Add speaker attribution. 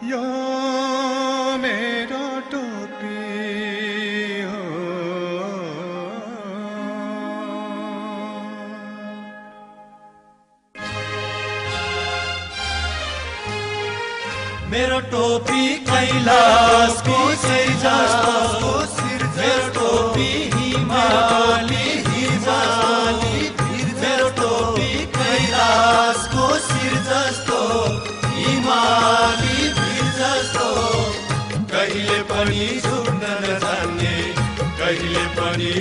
Speaker 1: यो मेरो टोपी हो।
Speaker 2: मेरो टोपी कैलाशको शिर जस्तो, मेरो टोपी हिमाली हिमाली, मेरो टोपी कैलाशको शिर जस्तो, हिमाली भिर जस्तो। कहिले पनि झुक्न नजान्ने, कहिले पनि